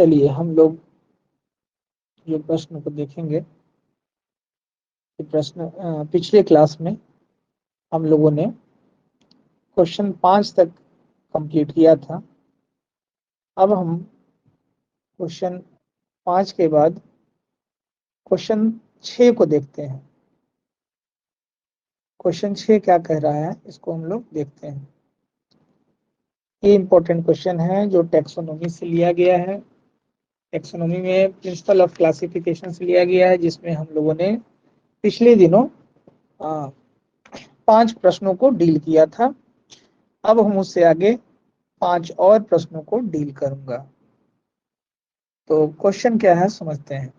चलिए हम लोग जो प्रश्न को देखेंगे, प्रश्न पिछले क्लास में हम लोगों ने क्वेश्चन 5 तक कंप्लीट किया था। अब हम क्वेश्चन 5 के बाद क्वेश्चन 6 को देखते हैं। क्वेश्चन 6 क्या कह रहा है, इसको हम लोग देखते हैं। ये इंपॉर्टेंट क्वेश्चन है जो टैक्सोनॉमी से लिया गया है। टैक्सोनॉमी में प्रिंसिपल ऑफ क्लासिफिकेशन से लिया गया है, जिसमें हम लोगों ने पिछले दिनों 5 प्रश्नों को डील किया था। अब हम उससे आगे 5 और प्रश्नों को डील करूंगा। तो क्वेश्चन क्या है समझते हैं।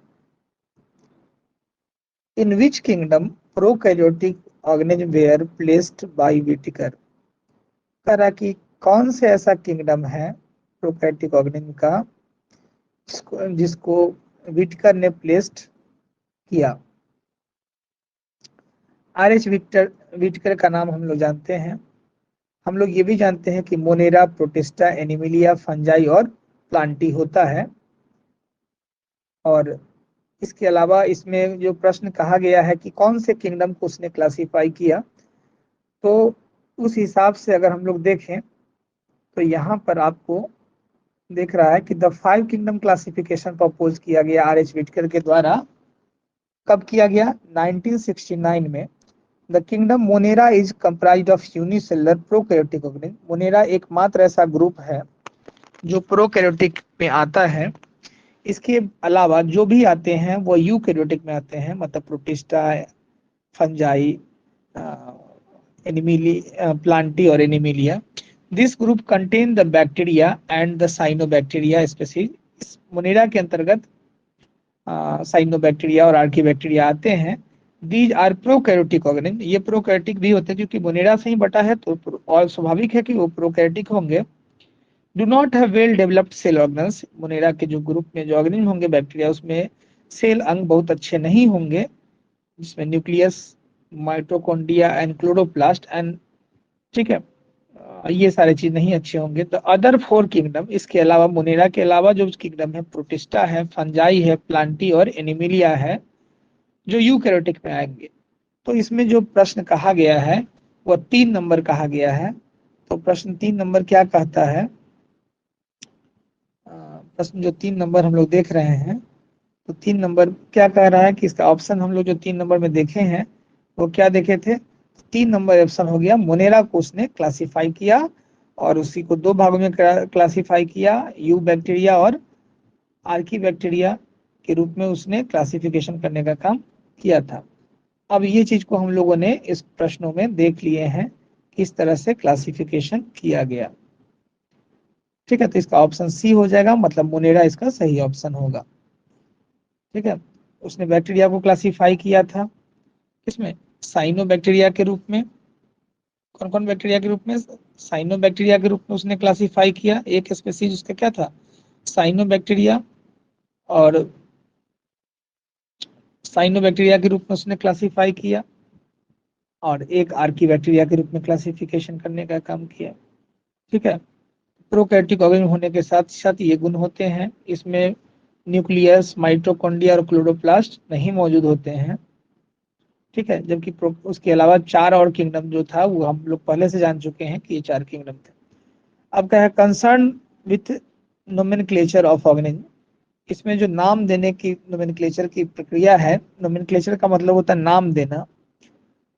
In which kingdom prokaryotic organism were placed by Whittaker. कह रहा कि कौन से ऐसा किंगडम है प्रोकैरियोटिक ऑर्गेनिज्म का जिसको व्हिटेकर ने प्लेस्ड किया। आर.एच. व्हिटेकर का नाम हम लोग जानते हैं। हम लोग ये भी जानते हैं कि मोनेरा, प्रोटिस्टा, एनिमिलिया, फंजाई और प्लांटी होता है। और इसके अलावा इसमें जो प्रश्न कहा गया है कि कौन से किंगडम को उसने क्लासिफाई किया, तो उस हिसाब से अगर हम लोग देखें तो यहाँ पर आपको देख रहा है कि द 5 किंगडम क्लासिफिकेशन प्रपोज किया गया आर.एच. व्हिटेकर के द्वारा। कब किया गया? 1969 में। The kingdom Monera is comprised of unicellular prokaryotic organism. Monera एकमात्र ऐसा ग्रुप है जो प्रोकैरियोटिक में आता है। इसके अलावा जो भी आते हैं वो यूकैरियोटिक में आते हैं, मतलब प्रोटिस्टा, फंजाई, प्लांटी और animalia. This group contain the bacteria and the cyanobacteria species. Monera के अंतर्गत साइनोबैक्टीरिया और आर्कीबैक्टीरिया आते हैं। These are prokaryotic organism. ये प्रोकैरियोटिक भी होते हैं क्योंकि मोनेरा से ही बटा है, तो और स्वाभाविक है कि वो प्रोकैरियोटिक होंगे। Do not have well developed cell organs. Monera के जो ग्रुप में जो ऑर्गेनिज्म होंगे बैक्टीरिया, उसमें सेल अंग बहुत अच्छे नहीं होंगे, जिसमें nucleus, mitochondria and chloroplast and, ठीक है, ये सारे चीज नहीं अच्छे होंगे। तो अदर 4 किंगडम, इसके अलावा मोनेरा के अलावा जो किंगडम है, प्रोटिस्टा है, फंजाई है, प्लांटी और एनिमिलिया है, जो यूकैरियोटिक में आएंगे। तो इसमें जो प्रश्न कहा गया है वह 3 नंबर कहा गया है। तो प्रश्न 3 नंबर क्या कहता है? प्रश्न जो 3 नंबर हम लोग देख रहे हैं, तो 3 नंबर क्या कह रहा है कि इसका ऑप्शन हम लोग जो 3 नंबर में देखे हैं वो क्या देखे थे? 3 नंबर ऑप्शन हो गया, मोनेरा को उसने क्लासिफाई किया और उसी को 2 भागों में क्लासिफाई किया, यू बैक्टीरिया और आर्की बैक्टीरिया के रूप में उसने क्लासिफिकेशन करने का काम किया था। अब ये चीज को हम लोगों ने इस प्रश्नों में देख लिए हैं, किस तरह से क्लासिफिकेशन किया गया। ठीक है, तो इसका ऑप्शन सी हो जाएगा, मतलब मोनेरा इसका सही ऑप्शन होगा। ठीक है, उसने बैक्टीरिया को क्लासिफाई किया था किसमें? साइनो बैक्टीरिया के रूप में। कौन कौन बैक्टीरिया के रूप में? साइनो बैक्टीरिया के रूप में उसने क्लासिफाई किया। एक स्पीसीज उसका क्या था? Cyanobacteria. और साइनो बैक्टीरिया के रूप में उसने क्लासिफाई किया और एक आर्की बैक्टीरिया के रूप में क्लासिफिकेशन करने का काम किया। ठीक है, प्रोकैरियोटिक ऑर्गेनिज्म होने के साथ साथ ये गुण होते हैं, इसमें न्यूक्लियस, माइटोकॉन्ड्रिया और क्लोरोप्लास्ट नहीं मौजूद होते हैं। ठीक है, जबकि उसके अलावा 4 और किंगडम जो था वो हम लोग पहले से जान चुके हैं कि ये 4 किंगडम थे। अब क्या है? Concern with nomenclature of organism. इसमें जो नाम देने की नोमेनक्लेचर की प्रक्रिया है, नोमेनक्लेचर का मतलब होता है नाम देना,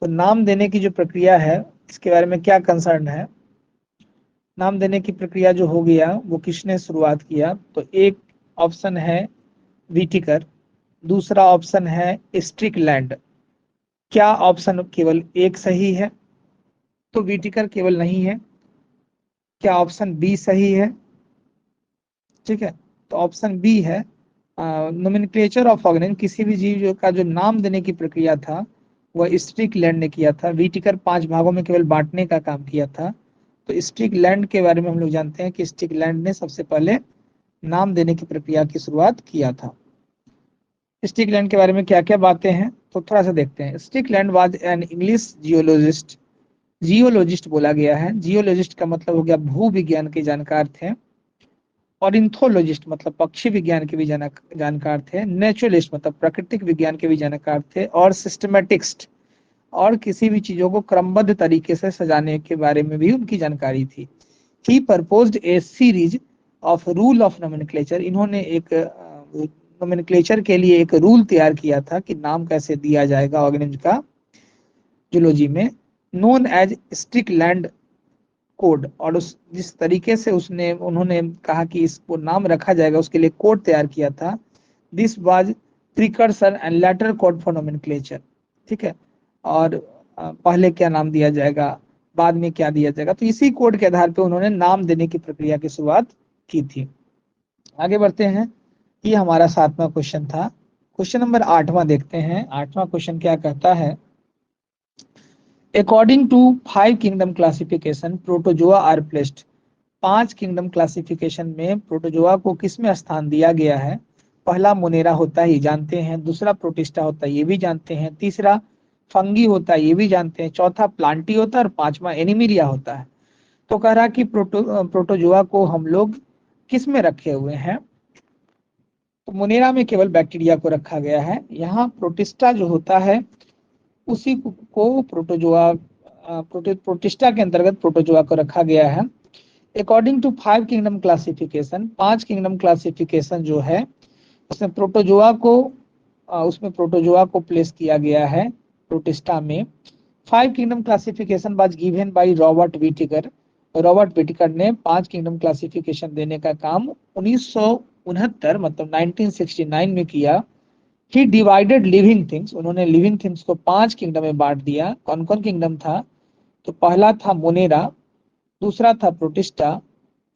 तो नाम देने की जो प्रक्रिया है इसके बारे में क्या कंसर्न है? नाम देने की प्रक्रिया जो हो गया वो किसने शुरुआत किया? तो एक ऑप्शन है व्हिटेकर, दूसरा ऑप्शन है स्ट्रिकलैंड। क्या ऑप्शन केवल एक सही है? तो व्हिटेकर केवल नहीं है। क्या ऑप्शन बी सही है? ठीक है, तो ऑप्शन बी है। नोमेनक्लेचर ऑफ ऑर्गेनिज्म, किसी भी जीव का जो नाम देने की प्रक्रिया था वह स्ट्रिकलैंड ने किया था। व्हिटेकर 5 भागों में केवल बांटने का काम किया था। तो स्ट्रिकलैंड के बारे में हम लोग जानते हैं कि स्ट्रिकलैंड ने सबसे पहले नाम देने की प्रक्रिया की शुरुआत किया था। स्ट्रिकलैंड के बारे में क्या क्या बातें हैं तो थोड़ा सा देखते हैं। Strickland was an English geologist. Geologist बोला गया है, जियोलॉजिस्ट का मतलब हो गया भू विज्ञान के जानकार थे। ऑर्निथोलॉजिस्ट मतलब पक्षी विज्ञान के भी जानकार थे, नेचुरलिस्ट मतलब प्राकृतिक विज्ञान के भी जानकार थे, और सिस्टमेटिक्स्ट और किसी भी चीजों को क्रमबद्ध तरीके से सजाने के बारे में भी उनकी जानकारी थी। He proposed a series of rule of nomenclature, इन्होंने एक नोमेनक्लेचर के लिए एक रूल तैयार किया था कि नाम कैसे दिया जाएगा ऑर्गेनिज्म का जूलॉजी में, नोन एज स्ट्रिकलैंड कोड। और उस जिस तरीके से उन्होंने कहा कि इसको नाम रखा जाएगा उसके लिए कोड तैयार किया था, this was precursor and later code for nomenclature. ठीक है, और पहले क्या नाम दिया जाएगा, बाद में क्या दिया जाएगा, तो इसी कोड के आधार पे उन्होंने नाम देने की प्रक्रिया की शुरुआत की थी। आगे बढ़ते हैं, ये हमारा 7वां क्वेश्चन था। क्वेश्चन नंबर 8वां देखते हैं। 8वां क्वेश्चन क्या कहता है, according to 5 kingdom classification protozoa are placed. 5 kingdom classification में प्रोटोजोआ को किसमें स्थान दिया गया है? पहला मोनेरा होता है, ये जानते हैं। दूसरा प्रोटिस्टा होता है, ये भी जानते हैं। तीसरा फंगी होता है, ये भी जानते हैं। चौथा प्लांटी होता है और 5वां एनिमिलिया होता है। तो कह रहा कि प्रोटोजोआ को हम लोग किस में रखे हुए हैं? तो मोनेरा में केवल बैक्टीरिया को रखा गया है। यहाँ प्रोटिस्टा जो होता है उसी को प्रोटिस्टा के अंतर्गत प्रोटोजोआ को रखा गया है। According to 5 kingdom classification, 5 kingdom classification जो है उसमें प्रोटोजोआ को प्लेस किया गया है प्रोटिस्टा में। 5 kingdom classification was given by Robert विटिकर। Robert विटिकर ने 5 किंगडम क्लासिफिकेशन देने का काम 1969 मतलब 1969 में किया। ही डिवाइडेड लिविंग थिंग्स, उन्होंने लिविंग थिंग्स को 5 किंगडम में बांट दिया। कौन कौन किंगडम था? तो पहला था मोनेरा, दूसरा था प्रोटिस्टा,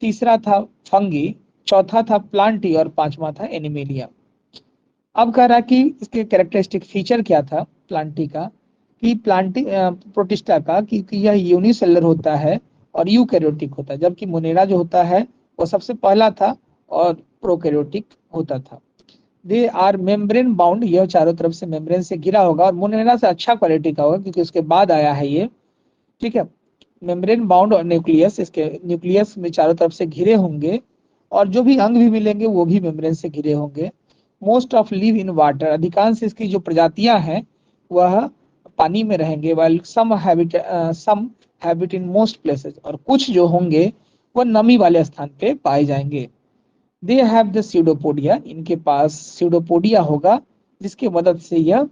तीसरा था फंगी, चौथा था प्लांटी और 5वां था एनिमेलिया। अब कह रहा कि इसके कैरेक्टरिस्टिक फीचर क्या था प्लांटी का, कि प्रोटिस्टा का कि यह यूनिसेलुलर होता है और यूकैरियोटिक होता है, जबकि मोनेरा जो होता है वो सबसे पहला था और प्रोकैरियोटिक होता था। दे आर मेम्ब्रेन बाउंड, यह चारों तरफ से मेम्ब्रेन से घिरा होगा और मोनेरा से अच्छा क्वालिटी का होगा क्योंकि उसके बाद आया है ये। ठीक है, मेम्ब्रेन बाउंड और न्यूक्लियस, इसके न्यूक्लियस में चारों तरफ से घिरे होंगे और जो भी अंग भी मिलेंगे वो भी मेम्ब्रेन से घिरे होंगे। Most of live in water, अधिकांश इसकी जो प्रजातियां हैं वह पानी में रहेंगे। While some habit in most places, और कुछ जो होंगे वह नमी वाले स्थान पे पाए जाएंगे। दे हैव द स्यूडोपोडिया, इनके पास स्यूडोपोडिया होगा जिसकी मदद से यह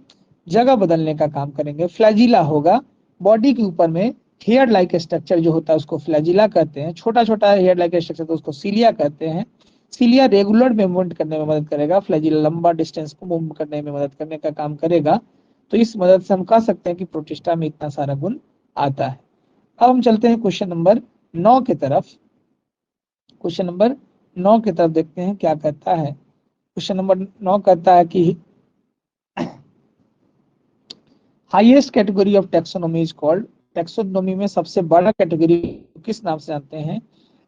जगह बदलने का काम करेंगे। फ्लैजिला होगा, बॉडी के ऊपर में हेयर लाइक स्ट्रक्चर जो होता है उसको फ्लैजिला कहते हैं। छोटा छोटा हेयर लाइक स्ट्रक्चर तो उसको सीलिया कहते हैं। सीलिया रेगुलर मूवमेंट करने में मदद करेगा, फ्लैजिला लंबा डिस्टेंस को मूव करने में मदद करने का काम करेगा। तो इस मदद से हम कह सकते हैं कि प्रोटिस्टा में इतना सारा गुण आता है। अब हम चलते हैं क्वेश्चन नंबर 9 की तरफ। क्वेश्चन नंबर 9 की तरफ देखते हैं क्या कहता है। क्वेश्चन नंबर 9 कहता है कि highest category of taxonomy is called, taxonomy में सबसे बड़ा कैटेगरी किस नाम से जानते हैं?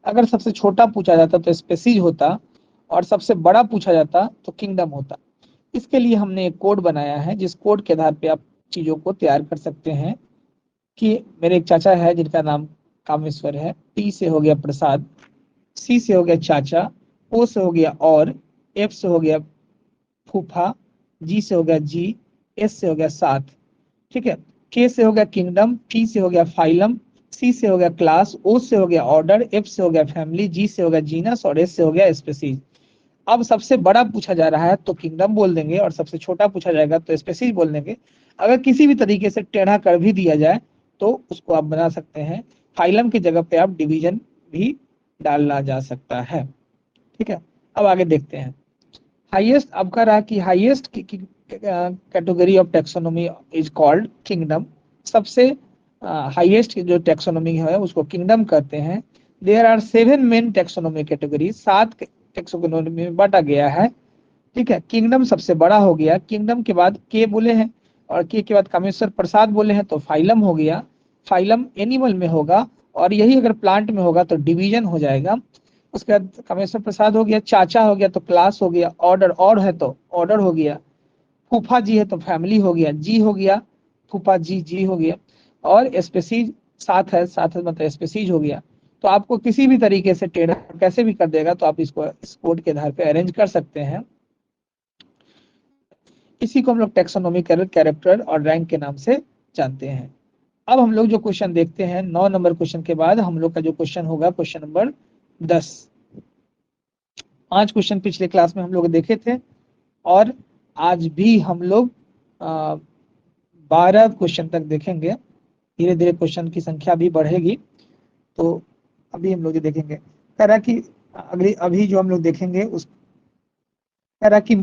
अगर सबसे छोटा पूछा जाता तो स्पेसीज होता और सबसे बड़ा पूछा जाता तो किंगडम होता। इसके लिए हमने एक कोड बनाया है जिस कोड के आधार पे आप चीजों को तैयार कर सकते हैं। कि मेरे एक चाचा है जिनका नाम कामेश्वर है, टी से हो गया प्रसाद, सी से हो गया चाचा, ओ से हो गया और, एफ से हो गया फूफा, जी से हो गया जी, एस से हो गया साथ। ठीक है, के से हो गया किंगडम, टी से हो गया फाइलम, सी से हो गया क्लास, ओ से हो गया ऑर्डर, एफ से हो गया फैमिली, जी से हो गया जीनस और एस से हो गया स्पीसीज। अब सबसे बड़ा पूछा जा रहा है तो किंगडम बोल देंगे और सबसे छोटा पूछा जाएगा तो स्पीसीज बोल देंगे। अगर किसी भी तरीके से टेढ़ा कर भी दिया जाए तो उसको आप बना सकते हैं, फाइलम की जगह पे आप डिवीजन भी डालना जा सकता है। ठीक है, अब आगे देखते हैं। हाईएस्ट, अब कह रहा कि highest category of taxonomy is called kingdom, सबसे हाईएस्ट जो टैक्सोनॉमी है उसको किंगडम कहते हैं। There are 7 main taxonomy category, 7 taxonomy में बांटा गया है। ठीक है, किंगडम सबसे बड़ा हो गया, किंगडम के बाद के बोले हैं और के बाद कामेश्वर प्रसाद बोले हैं तो फाइलम हो गया। फाइलम एनिमल में होगा और यही अगर प्लांट में होगा तो डिवीजन हो जाएगा। उसके बाद कामेश्वर प्रसाद हो गया, चाचा हो गया तो क्लास हो गया, ऑर्डर और है तो ऑर्डर हो गया, फूफा जी है तो फैमिली हो गया, जी हो गया फूफा जी जी हो गया, और स्पेसीज साथ है, साथ है मतलब स्पेसीज हो गया। तो आपको किसी भी तरीके से टेढ़ा कैसे भी कर देगा, तो आप इसको इस कोड के आधार पे अरेंज कर सकते हैं। इसी को हम लोग टेक्सोनॉमिकल कैरेक्टर और रैंक के नाम से जानते हैं। अब हम लोग जो क्वेश्चन देखते हैं 9 नंबर क्वेश्चन के बाद हम लोग का जो क्वेश्चन होगा क्वेश्चन नंबर 10। 5 क्वेश्चन पिछले क्लास में हम लोग देखे थे और आज भी हम लोग 12 क्वेश्चन तक देखेंगे। धीरे धीरे क्वेश्चन की संख्या भी बढ़ेगी, तो अभी हम लोग ये देखेंगे। कह रहा कि अगली अभी जो हम लोग देखेंगे उस कह रहा कि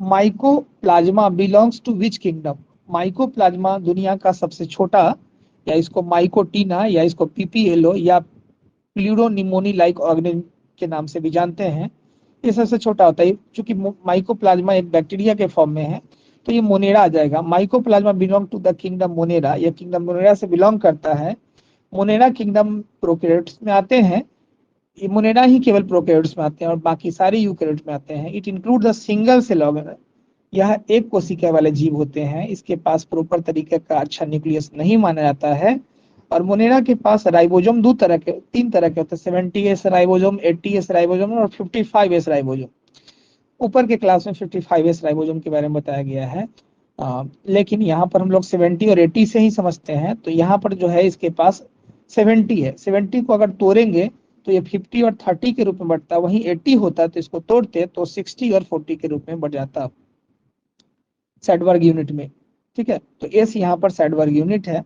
mycoplasma belongs to which kingdom. Mycoplasma दुनिया का सबसे छोटा, या इसको माइकोटीना या इसको पीपीएलओ या प्लूरोनिमोनी लाइक ऑर्गेनिज्म के नाम से भी जानते हैं, ये सबसे छोटा होता है। क्योंकि माइकोप्लाज्मा एक बैक्टीरिया के फॉर्म में है तो ये मोनेरा आ जाएगा। Mycoplasma belong to the kingdom Monera, यह किंगडम मोनेरा से बिलोंग करता है। मोनेरा किंगडम प्रोकैरियोट्स में आते हैं। ये मोनेरा ही केवल प्रोकैरियोट्स में आते हैं और बाकी सारे यूकैरियोट्स में आते हैं। It include the single cell organism, यह एक कोशिका वाले जीव होते हैं। इसके पास प्रॉपर तरीके का अच्छा न्यूक्लियस नहीं माना जाता है। और मोनेरा के पास राइबोसोम तीन तरह के होते हैं, 70S राइबोसोम, 80S राइबोसोम और 55S राइबोसोम। ऊपर के क्लास में 55S राइबोसोम के बारे में बताया गया है, लेकिन यहाँ पर हम लोग 70 और 80 से ही समझते हैं। तो यहाँ पर जो है इसके पास 70 है। 70 को अगर तोड़ेंगे तो ये 50 और 30 के रूप में बढ़ता, वहीं 80 होता तो इसको तोड़ते तो 60 और 40 के रूप में बढ़ जाता सैडबर्ग यूनिट में। ठीक है, तो एस यहाँ पर सैडबर्ग यूनिट है।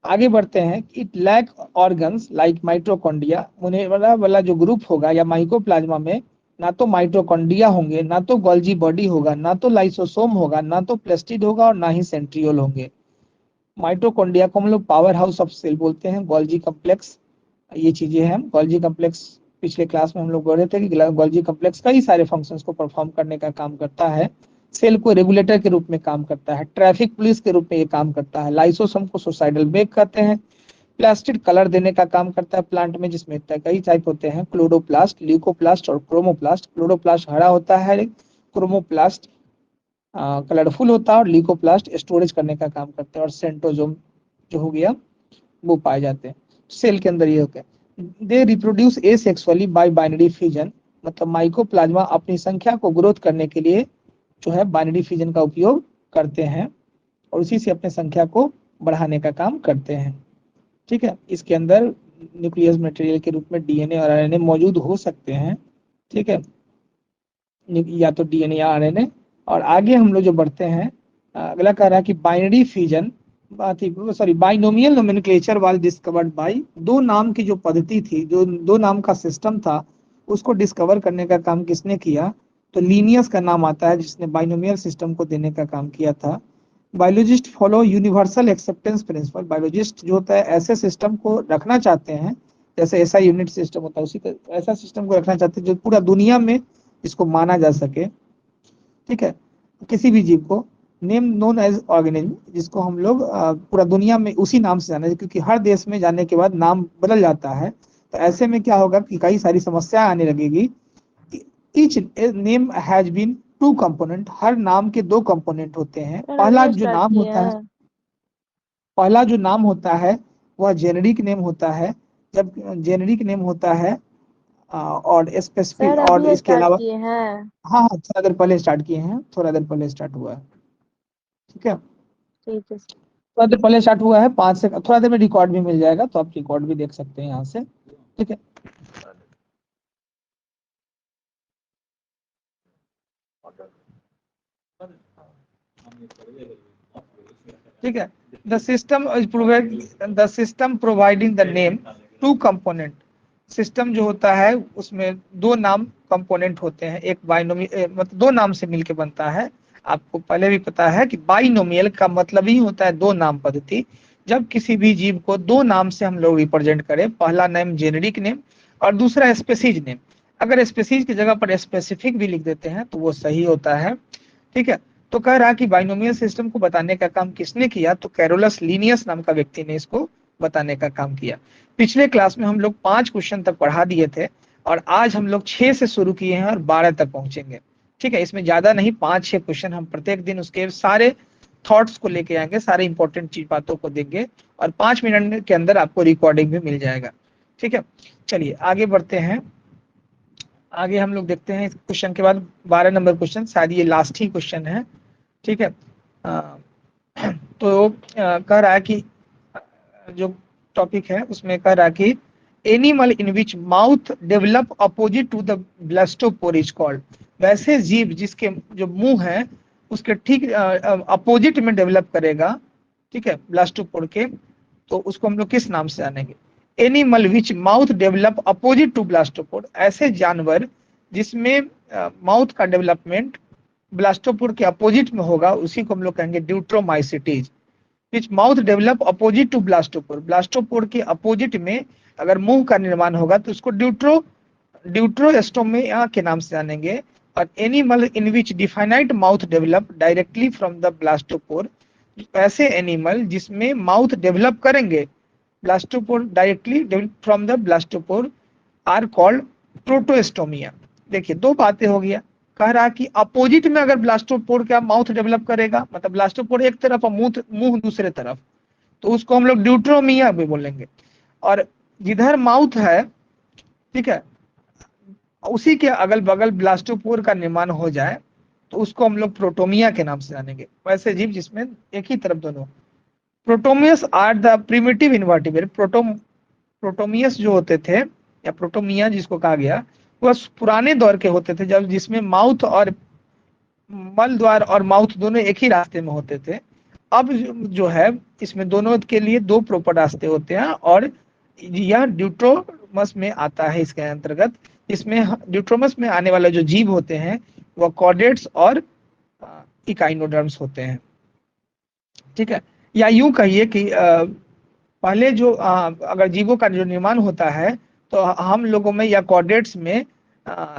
आगे बढ़ते हैं। It lack organs like mitochondria. Monera वाला जो ग्रुप होगा या माइकोप्लाज्मा में ना तो माइटोकॉन्ड्रिया होंगे, ना तो गोल्जी बॉडी होगा, ना तो लाइसोसोम होगा, ना तो प्लास्टिड होगा और ना ही सेंट्रियोल होंगे। माइटोकॉन्ड्रिया को हम लोग पावर हाउस ऑफ सेल बोलते हैं। गोल्जी कम्प्लेक्स, ये चीजें हैं। गोल्जी कम्प्लेक्स पिछले क्लास में हम लोग बोल रहे थे कि गोल्जी कम्प्लेक्स कई सारे फंक्शंस को परफॉर्म करने का काम करता है। सेल को रेगुलेटर के रूप में काम करता है, ट्रैफिक पुलिस के रूप में ये काम करता है। लाइसोसोम को सुसाइडल बेग कहते हैं। प्लास्टिड कलर देने का काम करता है प्लांट में, जिसमें कई टाइप होते हैं, क्लोरोप्लास्ट, ल्यूकोप्लास्ट और क्रोमोप्लास्ट। क्लोरोप्लास्ट हरा होता है, क्रोमोप्लास्ट कलरफुल होता है और ल्यूकोप्लास्ट स्टोरेज करने का काम करता है। और सेंट्रोजोम जो हो गया वो पाए जाते हैं सेल के अंदर। ये होते हैं they reproduce asexually bye binary fusion, मतलब माइकोप्लाज्मा अपनी संख्या को ग्रोथ करने के लिए जो है बाइनरी फ्यूजन का उपयोग करते हैं और उसी से अपने संख्या को बढ़ाने का काम करते हैं। ठीक है, इसके अंदर न्यूक्लियस मटेरियल के रूप में डीएनए और आरएनए मौजूद हो सकते हैं। ठीक है, या तो डीएनए या आरएनए। और आगे हम लोग जो बढ़ते हैं, अगला कह रहा है कि binary fusion binomial nomenclature was discovered by. दो नाम की जो पद्धति थी, जो दो नाम का सिस्टम था, उसको डिस्कवर करने का काम किसने किया? तो लीनियस का नाम आता है जिसने बाइनोमियल सिस्टम को देने का काम किया था। Biologist follow universal acceptance principle. Biologist जो होता है ऐसे सिस्टम को रखना चाहते हैं, जैसे ऐसा यूनिट सिस्टम होता है उसी का ऐसा सिस्टम को रखना चाहते हैं जो पूरा दुनिया में इसको माना जा सके। ठीक है, किसी भी जीव को नेम नोन एज ऑर्गेनिज्म, जिसको हम लोग पूरा दुनिया में उसी नाम से जाने, क्योंकि हर देश में जाने के बाद नाम बदल जाता है। तो ऐसे में क्या होगा कि कई सारी समस्याएं आने लगेगी। Each name has been two component, हर नाम के दो कंपोनेंट होते हैं। सर अभी स्टार्ट किए हैं। पहला जो नाम होता है वह जेनेरिक नेम होता है। जब जेनेरिक नेम होता है और स्पेसिफिक, सर और अभी इसके स्टार्ट अलावा किए हैं। हाँ हाँ, थोड़ा देर पहले स्टार्ट किए हैं, थोड़ा देर पहले स्टार्ट हुआ है। ठीक है, ठीक है। थोड़ा देर पहले स्टार्ट हुआ है, 5 से थोड़ा देर में रिकॉर्ड भी मिल जाएगा, तो आप रिकॉर्ड भी देख सकते हैं यहाँ से। ठीक है, ठीक है। The system providing the name to component. System जो होता है उसमें दो नाम कंपोनेंट होते हैं। एक मतलब दो नाम से मिलके बनता है। आपको पहले भी पता है कि बाइनोमियल का मतलब ही होता है दो नाम पद्धति। जब किसी भी जीव को दो नाम से हम लोग रिप्रेजेंट करें, पहला नेम जेनेरिक नेम और दूसरा स्पेसीज नेम। अगर स्पेसीज की जगह पर स्पेसिफिक भी लिख देते हैं तो वो सही होता है। ठीक है, तो कह रहा कि बाइनोमियल सिस्टम को बताने का काम किसने किया? तो कैरोलस लीनियस नाम का व्यक्ति ने इसको बताने का काम किया। पिछले क्लास में हम लोग 5 क्वेश्चन तक पढ़ा दिए थे और आज हम लोग 6 से शुरू किए हैं और 12 तक पहुंचेंगे। ठीक है, इसमें ज्यादा नहीं, 5-6 क्वेश्चन हम प्रत्येक दिन उसके सारे थॉट्स को लेके आएंगे, सारे इंपॉर्टेंट चीज बातों को देंगे और 5 मिनट के अंदर आपको रिकॉर्डिंग भी मिल जाएगा। ठीक है, चलिए आगे बढ़ते हैं। आगे हम लोग देखते हैं इस क्वेश्चन के बाद 12 नंबर क्वेश्चन, शायद ये लास्ट ही क्वेश्चन है। ठीक है, तो कह रहा है कि जो टॉपिक है उसमें कह रहा है कि animal in which mouth develop opposite to the blastopore is called. वैसे जीव जिसके जो मुंह है उसके ठीक अपोजिट में डेवलप करेगा, ठीक है, ब्लास्टोपोर के, तो उसको हम लोग किस नाम से जानेंगे? Animal which mouth develop opposite to blastopore, ऐसे जानवर जिसमें माउथ का डेवलपमेंट ब्लास्टोपोर के अपोजिट में होगा उसी को हम लोग कहेंगे deuteromycetes. Which mouth develop opposite to blastopore, blastopore के अपोजिट में अगर मुंह का निर्माण होगा तो उसको ड्यूट्रोस्टोमिया के नाम से जानेंगे। और animal in which definite mouth develop directly from the blastopore, ऐसे एनिमल जिसमें माउथ डेवलप करेंगे blastopore directly from the blastopore are called protostomia. देखिए दो बातें हो गया, कह रहा कि अपोजिट में अगर ब्लास्टोपोर का माउथ डेवलप करेगा, मतलब ब्लास्टोपोर एक तरफ और मुंह दूसरे तरफ, तो उसको हम लोग ड्यूट्रोमिया भी बोलेंगे। और जिधर माउथ है, ठीक है, उसी के अगल बगल ब्लास्टोपोर का निर्माण हो जाए तो उसको हम लोग प्रोटोमिया के नाम से जानेंगे। वैसे जीव जिसमें एक ही तरफ दोनों। प्रोटोमियस आर द प्रिमिटिव इन्वर्टिब्रेट, प्रोटोमियस जो होते थे या प्रोटोमिया जिसको कहा गया, वह पुराने दौर के होते थे जब जिसमें माउथ और मल द्वार और माउथ दोनों एक ही रास्ते में होते थे। अब जो है इसमें दोनों के लिए दो प्रॉपर रास्ते होते हैं और यह ड्यूट्रोमस में आता है इसके अंतर्गत। इसमें ड्यूट्रोमस में आने वाले जो जीव होते हैं वह कॉर्डेट्स और इकाइनोडर्म्स होते हैं। ठीक है, या यूं कहिए कि पहले जो अगर जीवों का जो निर्माण होता है तो हम लोगों में या कॉर्डेट्स में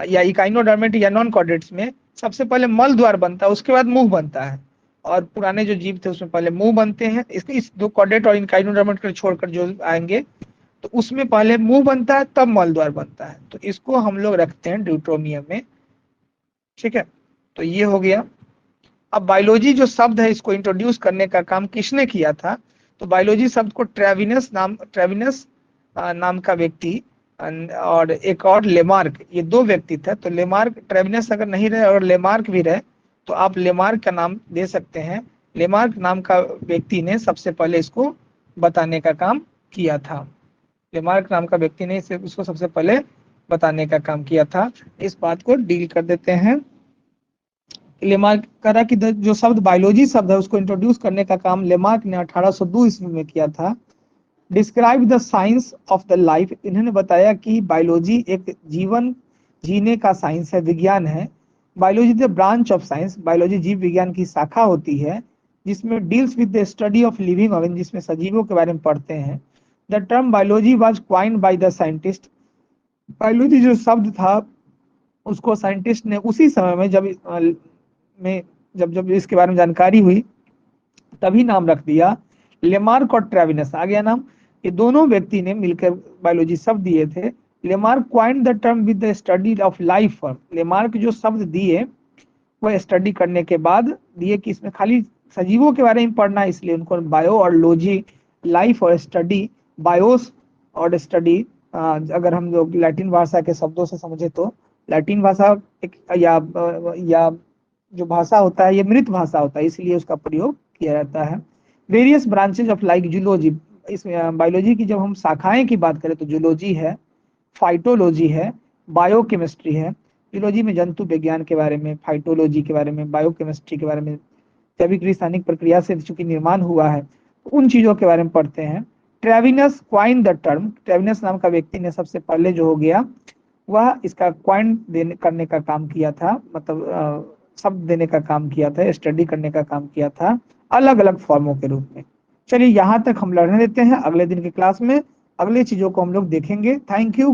या इकाइनोडर्मेट या नॉन कॉर्डेट्स में सबसे पहले मल द्वार बनता है, उसके बाद मुंह बनता है। और पुराने जो जीव थे उसमें पहले मुंह बनते हैं, इसके इस दो कॉर्डेट और इकाइनोडर्मेट को छोड़कर जो आएंगे तो उसमें पहले मुंह बनता है तब मल द्वार बनता है, तो इसको हम लोग रखते हैं ड्यूट्रोमियम में। ठीक है, तो ये हो गया। अब बायोलॉजी जो शब्द है इसको इंट्रोड्यूस करने का काम किसने किया था? तो बायोलॉजी शब्द को ट्रेविनस नाम का व्यक्ति और एक और लेमार्क, ये दो व्यक्ति थे। तो लेमार्क, ट्रेविनस अगर नहीं रहे और लेमार्क भी रहे तो आप लेमार्क का नाम दे सकते हैं। लेमार्क नाम का व्यक्ति ने सबसे पहले इसको बताने का काम किया था। लेमार्क नाम का व्यक्ति ने इसको सबसे पहले बताने का काम किया था। इस बात को डील कर देते हैं। लेमार्क करा कि जो शब्द बायोलॉजी शब्द है उसको इंट्रोड्यूस करने का काम लेमार्क ने 1802 ईस्वी में किया था। Describe the science of the life, इन्होंने बताया कि बायोलॉजी एक जीवन जीने का साइंस है, विज्ञान है। Biology the branch of science, biology जीव विज्ञान की शाखा होती है जिसमें deals with the study of living organism, जिसमें सजीवों के बारे में पढ़ते हैं। The term biology was coined by the scientist, biology जो शब्द था उसको साइंटिस्ट ने उसी समय में जब इसके बारे में जानकारी हुई तभी नाम रख दिया। लेमार्क और ट्रेविनस आ गया नाम, ये दोनों व्यक्ति ने मिलकर बायोलॉजी शब्द दिए थे। Lamarck coined the term with the study of life form, Lamarck जो शब्द दिए वह स्टडी करने के बाद दिए कि इसमें खाली सजीवों के बारे में पढ़ना है, इसलिए उनको बायो और लॉजी, लाइफ और स्टडी, बायोस और स्टडी, अगर हम लोग लैटिन भाषा के शब्दों से समझे तो लैटिन भाषा एक या जो भाषा होता है ये मृत भाषा होता है, इसलिए उसका प्रयोग किया जाता है। Various branches of like zoology, इस बायोलॉजी की जब हम शाखाएं की बात करें तो जूलॉजी है, फाइटोलॉजी है, बायोकेमिस्ट्री है। जूलॉजी में जंतु विज्ञान के बारे में, फाइटोलॉजी के बारे में, बायोकेमिस्ट्री के बारे में, जैविक रासायनिक प्रक्रिया से चूंकि निर्माण हुआ है उन चीजों के बारे में पढ़ते हैं। ट्रेविनस क्वाइन द टर्म, ट्रेविनस नाम का व्यक्ति ने सबसे पहले जो हो गया वह इसका क्वाइन करने का काम किया था, मतलब शब्द देने का काम किया था, स्टडी करने का काम किया था अलग अलग फॉर्मों के रूप में। चलिए यहाँ तक हम लड़ने देते हैं, अगले दिन की क्लास में अगले चीजों को हम लोग देखेंगे। Thank you.